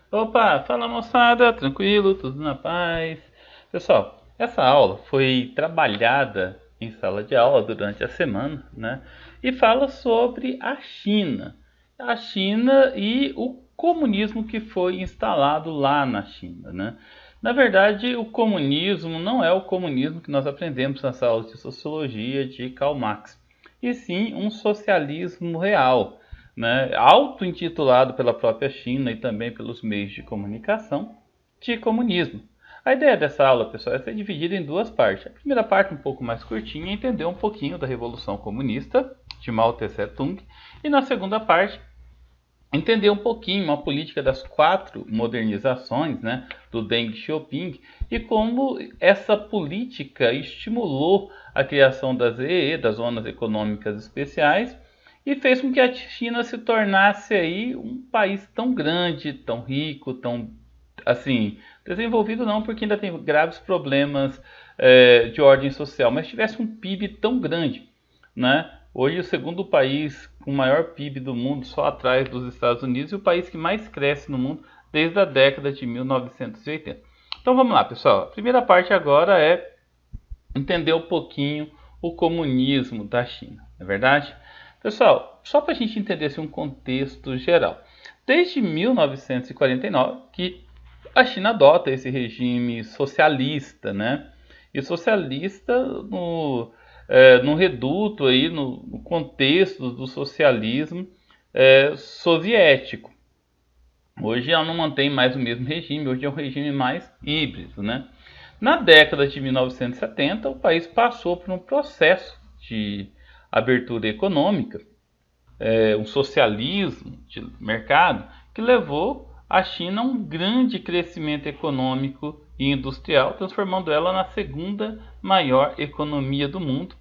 Opa, fala moçada, tranquilo, tudo na paz. Pessoal, essa aula foi trabalhada em sala de aula durante a semana, né? E fala sobre a China. A China e o comunismo que foi instalado lá na China, né? Na verdade, o comunismo não é o comunismo que nós aprendemos nas aulas de sociologia de Karl Marx, e sim um socialismo real, né, auto-intitulado pela própria China e também pelos meios de comunicação, de comunismo. A ideia dessa aula, pessoal, é ser dividida em duas partes. A primeira parte, um pouco mais curtinha, é entender um pouquinho da Revolução Comunista, de Mao Tse-tung, e na segunda parte, entender um pouquinho a política das quatro modernizações, né, do Deng Xiaoping, e como essa política estimulou a criação das EE, das Zonas Econômicas Especiais, e fez com que a China se tornasse aí um país tão grande, tão rico, tão assim desenvolvido não, porque ainda tem graves problemas de ordem social, mas tivesse um PIB tão grande, né? Hoje o segundo país com o maior PIB do mundo, só atrás dos Estados Unidos, e o país que mais cresce no mundo desde a década de 1980. Então vamos lá, pessoal. A primeira parte agora é entender um pouquinho o comunismo da China, não é verdade? Pessoal, só para a gente entender assim, um contexto geral. Desde 1949 que a China adota esse regime socialista, né? E socialista no reduto aí, no contexto do socialismo soviético. Hoje ela não mantém mais o mesmo regime, hoje é um regime mais híbrido, né? Na década de 1970, o país passou por um processo de abertura econômica, um socialismo de mercado, que levou a China a um grande crescimento econômico e industrial, transformando ela na segunda maior economia do mundo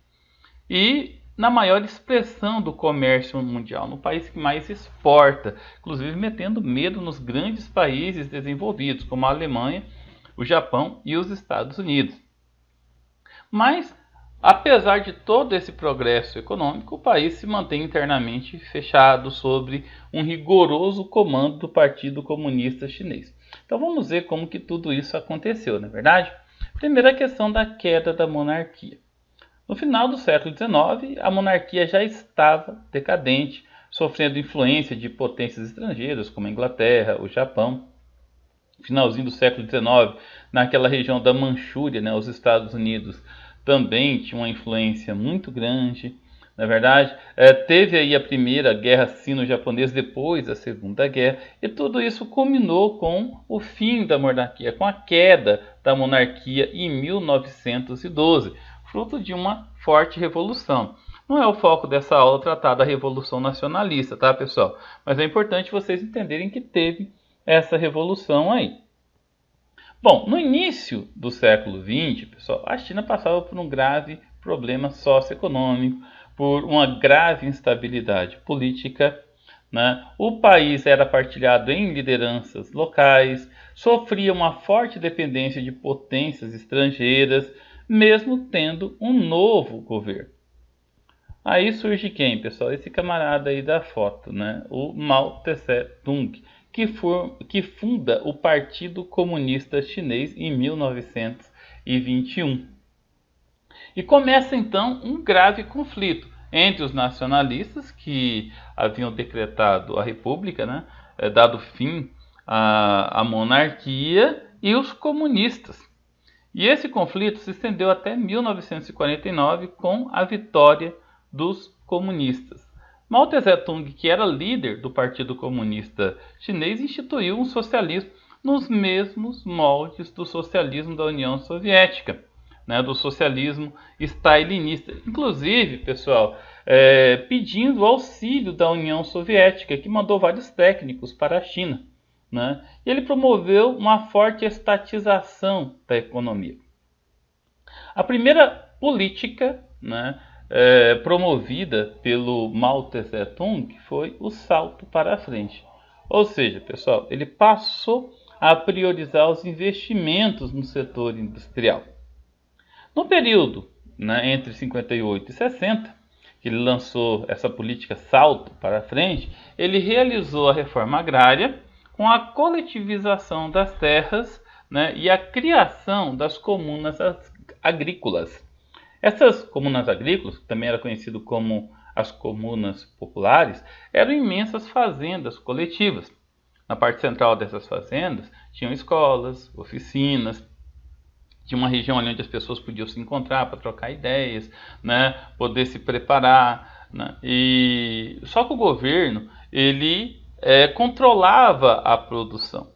e na maior expressão do comércio mundial, no país que mais exporta, inclusive metendo medo nos grandes países desenvolvidos, como a Alemanha, o Japão e os Estados Unidos. Mas, apesar de todo esse progresso econômico, o país se mantém internamente fechado sob um rigoroso comando do Partido Comunista Chinês. Então vamos ver como que tudo isso aconteceu, não é verdade? Primeira questão da queda da monarquia. No final do século XIX, a monarquia já estava decadente, sofrendo influência de potências estrangeiras como a Inglaterra, o Japão. No finalzinho do século XIX, naquela região da Manchúria, né, os Estados Unidos também tinham uma influência muito grande. Na verdade, teve aí a primeira guerra sino-japonesa depois da segunda guerra, e tudo isso culminou com o fim da monarquia, com a queda da monarquia em 1912, fruto de uma forte revolução. Não é o foco dessa aula tratar da revolução nacionalista, tá, pessoal? Mas é importante vocês entenderem que teve essa revolução aí. Bom, no início do século XX, pessoal, a China passava por um grave problema socioeconômico, por uma grave instabilidade política, né? O país era partilhado em lideranças locais, sofria uma forte dependência de potências estrangeiras, mesmo tendo um novo governo. Aí surge quem, pessoal? Esse camarada aí da foto, né? O Mao Tse-tung, que funda o Partido Comunista Chinês em 1921. E começa então um grave conflito entre os nacionalistas, que haviam decretado a república, né? Dado fim à monarquia, e os comunistas. E esse conflito se estendeu até 1949 com a vitória dos comunistas. Mao Tse-tung, que era líder do Partido Comunista Chinês, instituiu um socialismo nos mesmos moldes do socialismo da União Soviética, né, do socialismo stalinista. Inclusive, pessoal, pedindo auxílio da União Soviética, que mandou vários técnicos para a China. Né? E ele promoveu uma forte estatização da economia. A primeira política, né, promovida pelo Mao Tse-tung foi o salto para a frente. Ou seja, pessoal, ele passou a priorizar os investimentos no setor industrial. No período, né, entre 58 e 60, que ele lançou essa política salto para a frente, ele realizou a reforma agrária, com a coletivização das terras, né, e a criação das comunas agrícolas. Essas comunas agrícolas, que também era conhecido como as comunas populares, eram imensas fazendas coletivas. Na parte central dessas fazendas tinham escolas, oficinas, tinha uma região ali onde as pessoas podiam se encontrar para trocar ideias, né, poder se preparar, né, e só que o governo ele controlava a produção,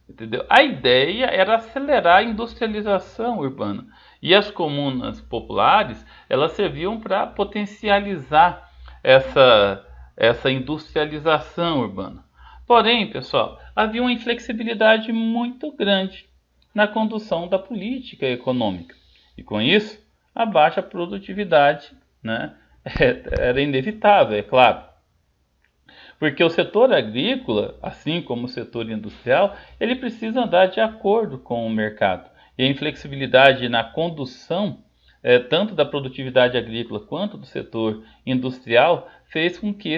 entendeu? A ideia era acelerar a industrialização urbana e as comunas populares elas serviam para potencializar essa industrialização urbana. Porém, pessoal, havia uma inflexibilidade muito grande na condução da política econômica. E com isso, a baixa produtividade, né, era inevitável, é claro. Porque o setor agrícola, assim como o setor industrial, ele precisa andar de acordo com o mercado. E a inflexibilidade na condução, tanto da produtividade agrícola quanto do setor industrial, fez com que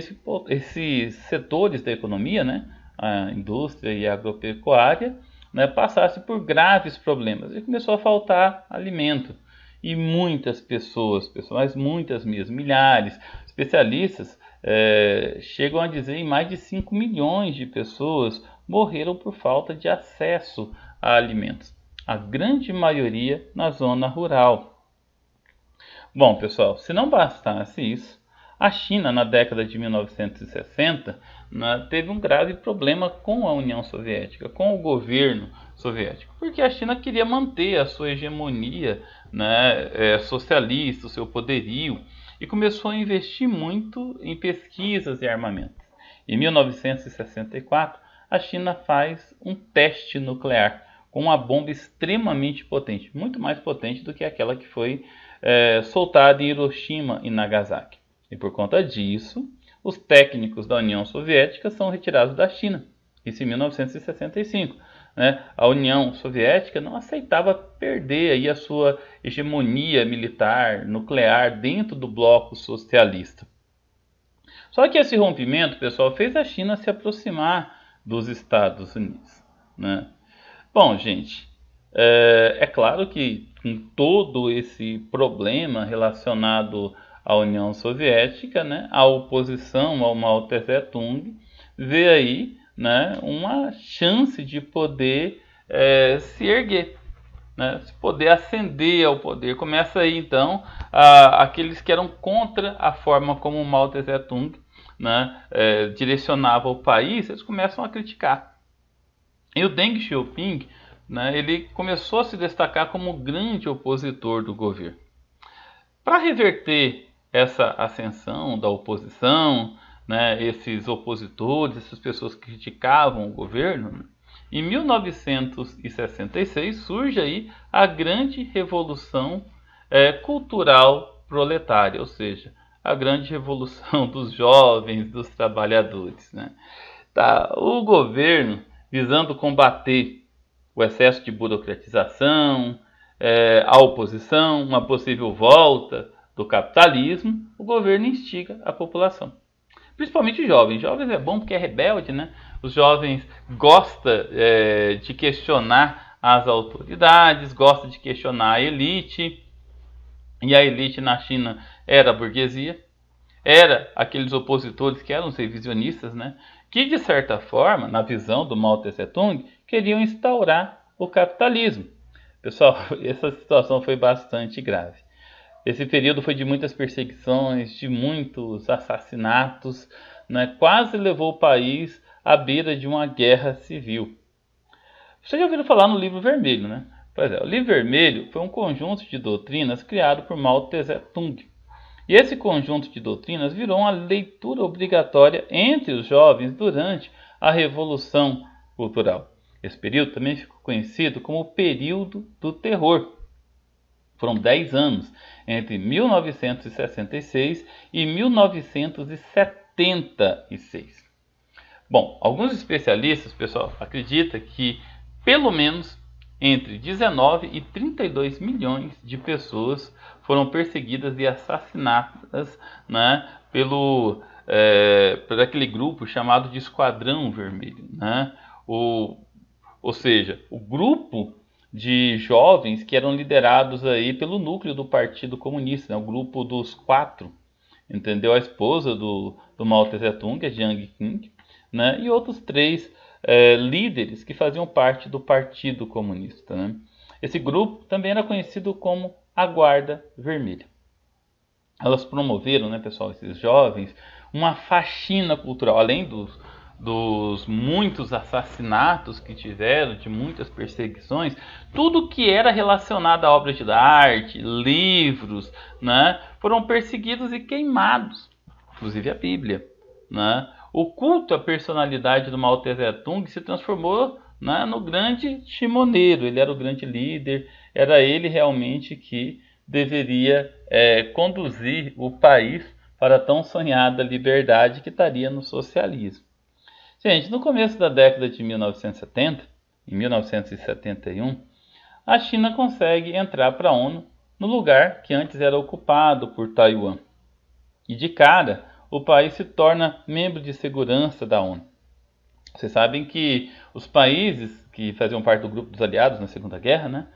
esses setores da economia, né, a indústria e a agropecuária, né, passasse por graves problemas e começou a faltar alimento. E muitas pessoas, mas muitas mesmo, milhares, especialistas chegam a dizer que mais de 5 milhões de pessoas morreram por falta de acesso a alimentos. A grande maioria na zona rural. Bom, pessoal, se não bastasse isso, a China, na década de 1960, né, teve um grave problema com a União Soviética, com o governo soviético, porque a China queria manter a sua hegemonia, né, socialista, o seu poderio, e começou a investir muito em pesquisas e armamentos. Em 1964, a China faz um teste nuclear com uma bomba extremamente potente, muito mais potente do que aquela que foi soltada em Hiroshima e Nagasaki. E por conta disso, os técnicos da União Soviética são retirados da China, isso em 1965. Né? A União Soviética não aceitava perder aí a sua hegemonia militar, nuclear, dentro do bloco socialista. Só que esse rompimento, pessoal, fez a China se aproximar dos Estados Unidos. Né? Bom, gente, é claro que com todo esse problema relacionado à União Soviética, né, a oposição ao Mao Tse-tung vê aí, né, uma chance de poder se erguer, né, se poder ascender ao poder. Começa aí então aqueles que eram contra a forma como o Mao Tse-tung, né, direcionava o país, eles começam a criticar. E o Deng Xiaoping, né, ele começou a se destacar como grande opositor do governo. Para reverter essa ascensão da oposição, né, esses opositores, essas pessoas que criticavam o governo, em 1966 surge aí a grande revolução cultural proletária, ou seja, a grande revolução dos jovens, dos trabalhadores. Né? Tá, o governo, visando combater o excesso de burocratização, a oposição, uma possível volta do capitalismo, o governo instiga a população. Principalmente os jovens. Jovens é bom porque é rebelde, né? Os jovens gostam de questionar as autoridades, gostam de questionar a elite. E a elite na China era a burguesia, era aqueles opositores que eram os revisionistas, né? Que de certa forma, na visão do Mao Tse-tung, queriam instaurar o capitalismo. Pessoal, essa situação foi bastante grave. Esse período foi de muitas perseguições, de muitos assassinatos, né? Quase levou o país à beira de uma guerra civil. Vocês já ouviram falar no Livro Vermelho, né? Pois é, o Livro Vermelho foi um conjunto de doutrinas criado por Mao Tse-tung. E esse conjunto de doutrinas virou uma leitura obrigatória entre os jovens durante a Revolução Cultural. Esse período também ficou conhecido como o período do terror. Foram 10 anos, entre 1966 e 1976. Bom, alguns especialistas, pessoal, acreditam que pelo menos entre 19 e 32 milhões de pessoas foram perseguidas e assassinadas, né, por aquele grupo chamado de Esquadrão Vermelho. Né? o, ou seja, o grupo de jovens que eram liderados aí pelo núcleo do Partido Comunista, né? O grupo dos quatro, entendeu? A esposa do Mao Tse-tung, a Jiang Qing, né? E outros três líderes que faziam parte do Partido Comunista, né? Esse grupo também era conhecido como a Guarda Vermelha. Elas promoveram, né, pessoal, esses jovens, uma faxina cultural, além dos muitos assassinatos que tiveram, de muitas perseguições, tudo que era relacionado a obras de arte, livros, né, foram perseguidos e queimados, inclusive a Bíblia, né? O culto à personalidade do Mao Tse-tung se transformou, né, no grande timoneiro. Ele era o grande líder, era ele realmente que deveria conduzir o país para a tão sonhada liberdade que estaria no socialismo. Gente, no começo da década de 1970, em 1971, a China consegue entrar para a ONU no lugar que antes era ocupado por Taiwan. E de cara, o país se torna membro de segurança da ONU. Vocês sabem que os países que faziam parte do grupo dos aliados na Segunda Guerra, né,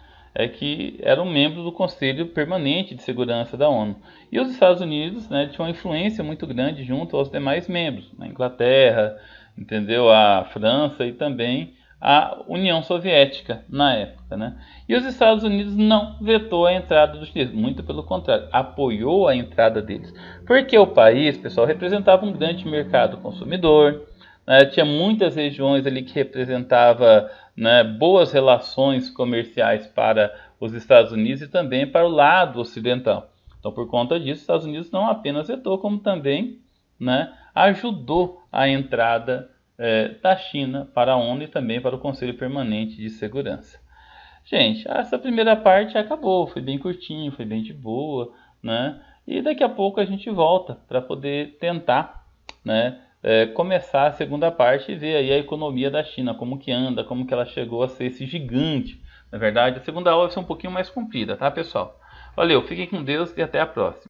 que eram membros do Conselho Permanente de Segurança da ONU. E os Estados Unidos, né, tinham uma influência muito grande junto aos demais membros, a Inglaterra, entendeu? A França e também a União Soviética na época, né? E os Estados Unidos não vetou a entrada dos chineses, muito pelo contrário, apoiou a entrada deles, porque o país, pessoal, representava um grande mercado consumidor, né? Tinha muitas regiões ali que representava, né, boas relações comerciais para os Estados Unidos e também para o lado ocidental. Então, por conta disso, os Estados Unidos não apenas vetou, como também, né, ajudou a entrada da China para a ONU e também para o Conselho Permanente de Segurança. Gente, essa primeira parte acabou, foi bem curtinho, foi bem de boa, né? E daqui a pouco a gente volta para poder tentar, né, começar a segunda parte e ver aí a economia da China, como que anda, como que ela chegou a ser esse gigante. Na verdade, a segunda aula vai ser um pouquinho mais comprida, tá, pessoal? Valeu, fiquem com Deus e até a próxima.